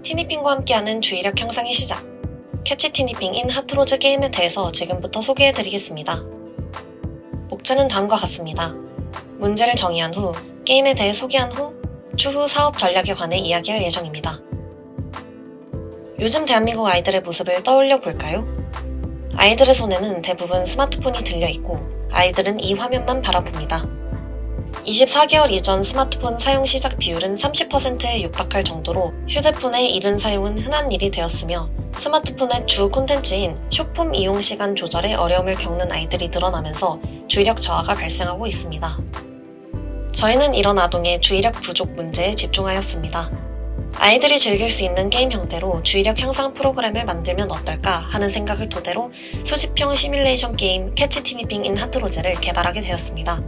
티니핑과 함께하는 주의력 향상의 시작. 캐치 티니핑 인 하트로즈 게임에 대해서 지금부터 소개해드리겠습니다. 목차는 다음과 같습니다. 문제를 정의한 후, 게임에 대해 소개한 후, 추후 사업 전략에 관해 이야기할 예정입니다. 요즘 대한민국 아이들의 모습을 떠올려 볼까요? 아이들의 손에는 대부분 스마트폰이 들려있고 아이들은 이 화면만 바라봅니다. 24개월 이전 스마트폰 사용 시작 비율은 30%에 육박할 정도로 휴대폰의 이른 사용은 흔한 일이 되었으며 스마트폰의 주 콘텐츠인 쇼폼 이용 시간 조절에 어려움을 겪는 아이들이 늘어나면서 주의력 저하가 발생하고 있습니다. 저희는 이런 아동의 주의력 부족 문제에 집중하였습니다. 아이들이 즐길 수 있는 게임 형태로 주의력 향상 프로그램을 만들면 어떨까 하는 생각을 토대로 수집형 시뮬레이션 게임 캐치 티니핑 인 하트로즈를 개발하게 되었습니다.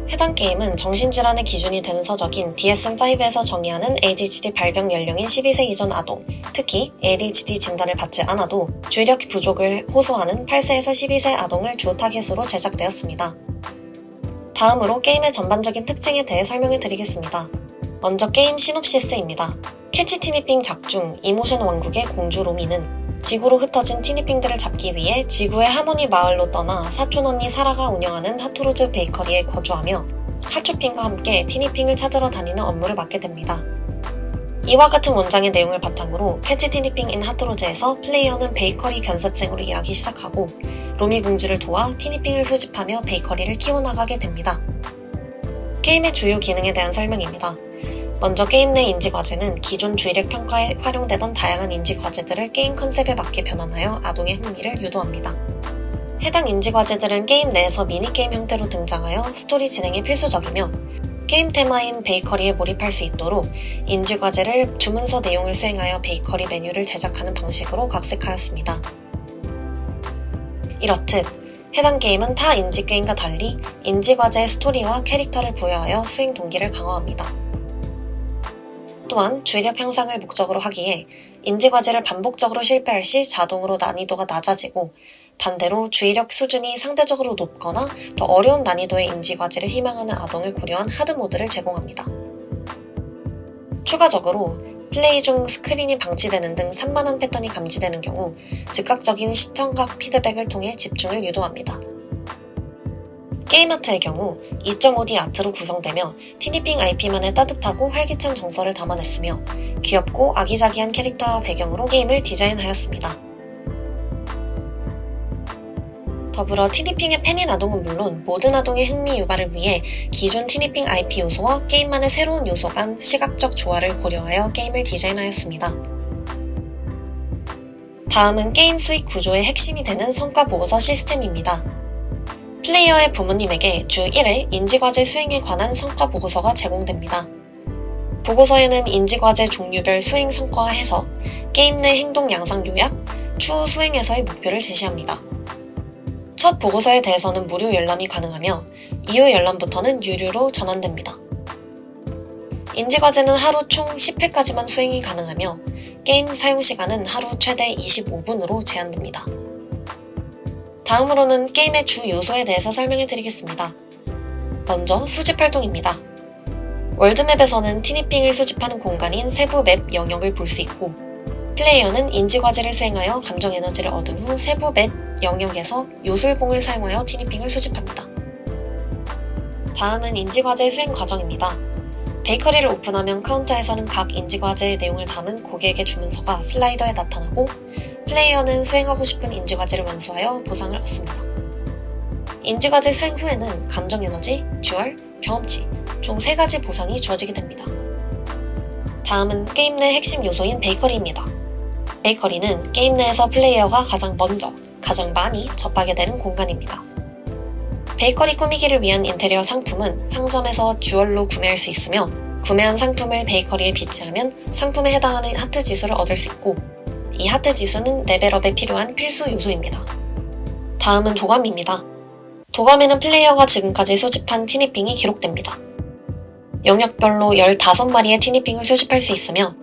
해당 게임은 정신질환의 기준이 되는 서적인 DSM-5에서 정의하는 ADHD 발병 연령인 12세 이전 아동, 특히 ADHD 진단을 받지 않아도 주의력 부족을 호소하는 8세에서 12세 아동을 주 타겟으로 제작되었습니다. 다음으로 게임의 전반적인 특징에 대해 설명해 드리겠습니다. 먼저 게임 시놉시스입니다. 캐치 티니핑 작중 이모션 왕국의 공주 로미는 지구로 흩어진 티니핑들을 잡기 위해 지구의 하모니 마을로 떠나 사촌 언니 사라가 운영하는 하트로즈 베이커리에 거주하며 하츄핑과 함께 티니핑을 찾으러 다니는 업무를 맡게 됩니다. 이와 같은 원장의 내용을 바탕으로 캐치 티니핑 인 하트로즈에서 플레이어는 베이커리 견습생으로 일하기 시작하고 로미 공주를 도와 티니핑을 수집하며 베이커리를 키워나가게 됩니다. 게임의 주요 기능에 대한 설명입니다. 먼저 게임 내 인지과제는 기존 주의력 평가에 활용되던 다양한 인지과제들을 게임 컨셉에 맞게 변환하여 아동의 흥미를 유도합니다. 해당 인지과제들은 게임 내에서 미니게임 형태로 등장하여 스토리 진행에 필수적이며 게임 테마인 베이커리에 몰입할 수 있도록 인지과제를 주문서 내용을 수행하여 베이커리 메뉴를 제작하는 방식으로 각색하였습니다. 이렇듯 해당 게임은 타 인지게임과 달리 인지과제의 스토리와 캐릭터를 부여하여 수행 동기를 강화합니다. 또한 주의력 향상을 목적으로 하기에 인지과제를 반복적으로 실패할 시 자동으로 난이도가 낮아지고 반대로 주의력 수준이 상대적으로 높거나 더 어려운 난이도의 인지과제를 희망하는 아동을 고려한 하드모드를 제공합니다. 추가적으로 플레이 중 스크린이 방치되는 등 산만한 패턴이 감지되는 경우 즉각적인 시청각 피드백을 통해 집중을 유도합니다. 게임 아트의 경우 2.5D 아트로 구성되며 티니핑 IP만의 따뜻하고 활기찬 정서를 담아냈으며 귀엽고 아기자기한 캐릭터와 배경으로 게임을 디자인하였습니다. 더불어 티니핑의 팬인 아동은 물론 모든 아동의 흥미 유발을 위해 기존 티니핑 IP 요소와 게임만의 새로운 요소 간 시각적 조화를 고려하여 게임을 디자인하였습니다. 다음은 게임 수익 구조의 핵심이 되는 성과 보고서 시스템입니다. 플레이어의 부모님에게 주 1회 인지과제 수행에 관한 성과 보고서가 제공됩니다. 보고서에는 인지과제 종류별 수행 성과와 해석, 게임 내 행동 양상 요약, 추후 수행에서의 목표를 제시합니다. 첫 보고서에 대해서는 무료 열람이 가능하며 이후 열람부터는 유료로 전환됩니다. 인지과제는 하루 총 10회까지만 수행이 가능하며 게임 사용시간은 하루 최대 25분으로 제한됩니다. 다음으로는 게임의 주 요소에 대해서 설명해 드리겠습니다. 먼저 수집 활동입니다. 월드맵에서는 티니핑을 수집하는 공간인 세부 맵 영역을 볼 수 있고 플레이어는 인지과제를 수행하여 감정 에너지를 얻은 후 세부 맵 영역에서 요술봉을 사용하여 티니핑을 수집합니다. 다음은 인지과제 수행 과정입니다. 베이커리를 오픈하면 카운터에서는 각 인지과제의 내용을 담은 고객의 주문서가 슬라이더에 나타나고 플레이어는 수행하고 싶은 인지과제를 완수하여 보상을 얻습니다. 인지과제 수행 후에는 감정에너지, 듀얼, 경험치 총 3가지 보상이 주어지게 됩니다. 다음은 게임 내 핵심 요소인 베이커리입니다. 베이커리는 게임 내에서 플레이어가 가장 먼저, 가장 많이 접하게 되는 공간입니다. 베이커리 꾸미기를 위한 인테리어 상품은 상점에서 듀얼로 구매할 수 있으며 구매한 상품을 베이커리에 비치하면 상품에 해당하는 하트 지수를 얻을 수 있고 이 하트 지수는 레벨업에 필요한 필수 요소입니다. 다음은 도감입니다. 도감에는 플레이어가 지금까지 수집한 티니핑이 기록됩니다. 영역별로 15마리의 티니핑을 수집할 수 있으며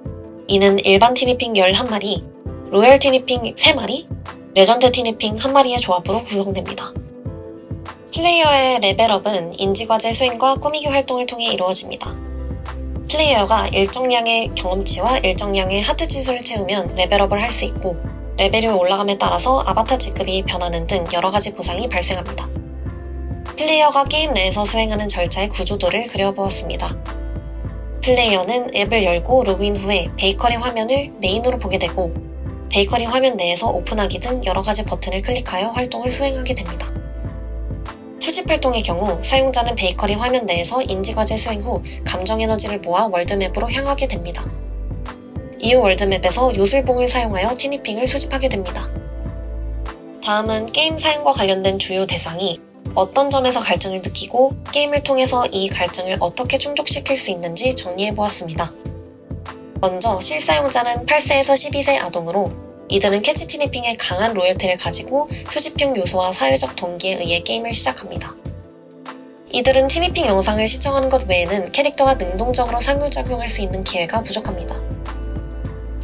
이는 일반 티니핑 11마리, 로열 티니핑 3마리, 레전드 티니핑 1마리의 조합으로 구성됩니다. 플레이어의 레벨업은 인지과제 수행과 꾸미기 활동을 통해 이루어집니다. 플레이어가 일정량의 경험치와 일정량의 하트 지수를 채우면 레벨업을 할 수 있고, 레벨이 올라감에 따라서 아바타 직급이 변하는 등 여러가지 보상이 발생합니다. 플레이어가 게임 내에서 수행하는 절차의 구조도를 그려보았습니다. 플레이어는 앱을 열고 로그인 후에 베이커리 화면을 메인으로 보게 되고, 베이커리 화면 내에서 오픈하기 등 여러가지 버튼을 클릭하여 활동을 수행하게 됩니다. 수집 활동의 경우 사용자는 베이커리 화면 내에서 인지과제 수행 후 감정 에너지를 모아 월드맵으로 향하게 됩니다. 이후 월드맵에서 요술봉을 사용하여 티니핑을 수집하게 됩니다. 다음은 게임 사용과 관련된 주요 대상이 어떤 점에서 갈증을 느끼고 게임을 통해서 이 갈증을 어떻게 충족시킬 수 있는지 정리해보았습니다. 먼저 실사용자는 8세에서 12세 아동으로, 이들은 캐치 티니핑의 강한 로열티를 가지고 수집형 요소와 사회적 동기에 의해 게임을 시작합니다. 이들은 티니핑 영상을 시청하는 것 외에는 캐릭터와 능동적으로 상호작용할 수 있는 기회가 부족합니다.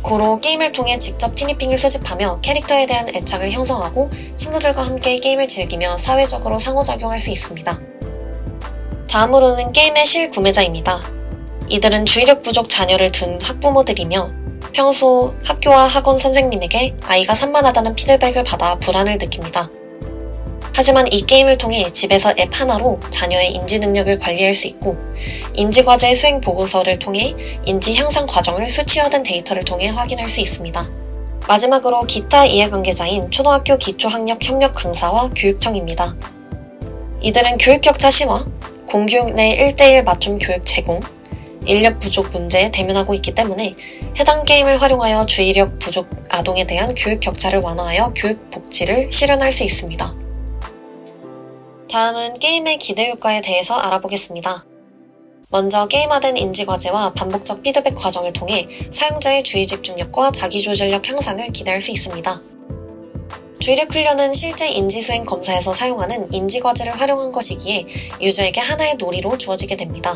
고로 게임을 통해 직접 티니핑을 수집하며 캐릭터에 대한 애착을 형성하고 친구들과 함께 게임을 즐기며 사회적으로 상호작용할 수 있습니다. 다음으로는 게임의 실구매자입니다. 이들은 주의력 부족 자녀를 둔 학부모들이며 평소 학교와 학원 선생님에게 아이가 산만하다는 피드백을 받아 불안을 느낍니다. 하지만 이 게임을 통해 집에서 앱 하나로 자녀의 인지 능력을 관리할 수 있고, 인지과제 수행 보고서를 통해 인지 향상 과정을 수치화된 데이터를 통해 확인할 수 있습니다. 마지막으로 기타 이해관계자인 초등학교 기초학력 협력 강사와 교육청입니다. 이들은 교육 격차 심화, 공교육 내 1:1 맞춤 교육 제공, 인력 부족 문제에 대면하고 있기 때문에 해당 게임을 활용하여 주의력 부족 아동에 대한 교육 격차를 완화하여 교육 복지를 실현할 수 있습니다. 다음은 게임의 기대 효과에 대해서 알아보겠습니다. 먼저 게임화된 인지과제와 반복적 피드백 과정을 통해 사용자의 주의 집중력과 자기조절력 향상을 기대할 수 있습니다. 주의력 훈련은 실제 인지수행 검사에서 사용하는 인지과제를 활용한 것이기에 유저에게 하나의 놀이로 주어지게 됩니다.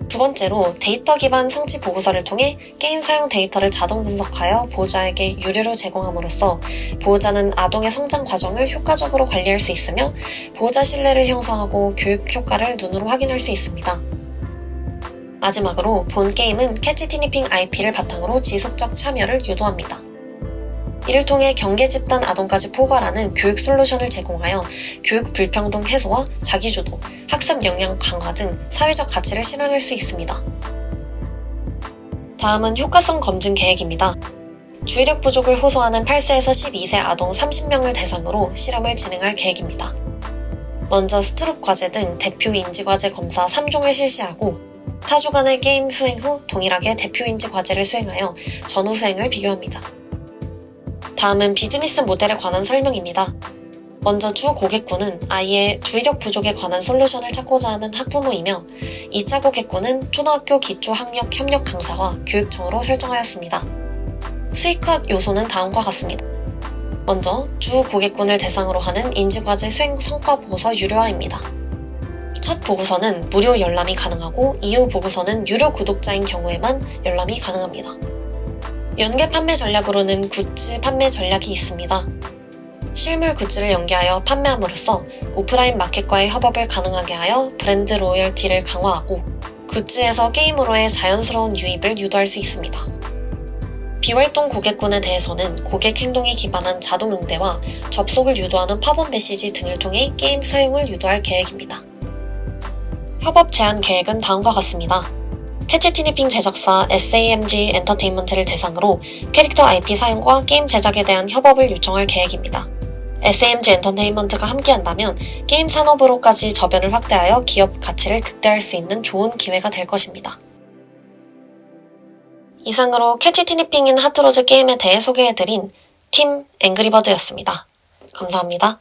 두 번째로 데이터 기반 성취 보고서를 통해 게임 사용 데이터를 자동 분석하여 보호자에게 유료로 제공함으로써 보호자는 아동의 성장 과정을 효과적으로 관리할 수 있으며 보호자 신뢰를 형성하고 교육 효과를 눈으로 확인할 수 있습니다. 마지막으로 본 게임은 캐치 티니핑 IP를 바탕으로 지속적 참여를 유도합니다. 이를 통해 경계 집단 아동까지 포괄하는 교육 솔루션을 제공하여 교육 불평등 해소와 자기주도, 학습 역량 강화 등 사회적 가치를 실현할 수 있습니다. 다음은 효과성 검증 계획입니다. 주의력 부족을 호소하는 8세에서 12세 아동 30명을 대상으로 실험을 진행할 계획입니다. 먼저 스트룹 과제 등 대표 인지 과제 검사 3종을 실시하고 4주간의 게임 수행 후 동일하게 대표 인지 과제를 수행하여 전후 수행을 비교합니다. 다음은 비즈니스 모델에 관한 설명입니다. 먼저 주 고객군은 아이의 주의력 부족에 관한 솔루션을 찾고자 하는 학부모이며 2차 고객군은 초등학교 기초학력 협력 강사와 교육청으로 설정하였습니다. 수익화 요소는 다음과 같습니다. 먼저 주 고객군을 대상으로 하는 인지과제 수행 성과 보고서 유료화입니다. 첫 보고서는 무료 열람이 가능하고 이후 보고서는 유료 구독자인 경우에만 열람이 가능합니다. 연계 판매 전략으로는 굿즈 판매 전략이 있습니다. 실물 굿즈를 연계하여 판매함으로써 오프라인 마켓과의 협업을 가능하게 하여 브랜드 로열티를 강화하고 굿즈에서 게임으로의 자연스러운 유입을 유도할 수 있습니다. 비활동 고객군에 대해서는 고객 행동에 기반한 자동 응대와 접속을 유도하는 팝업 메시지 등을 통해 게임 사용을 유도할 계획입니다. 협업 제한 계획은 다음과 같습니다. 캐치 티니핑 제작사 SAMG 엔터테인먼트를 대상으로 캐릭터 IP 사용과 게임 제작에 대한 협업을 요청할 계획입니다. SAMG 엔터테인먼트가 함께한다면 게임 산업으로까지 저변을 확대하여 기업 가치를 극대화할 수 있는 좋은 기회가 될 것입니다. 이상으로 캐치 티니핑인 하트로즈 게임에 대해 소개해드린 팀 앵그리버드였습니다. 감사합니다.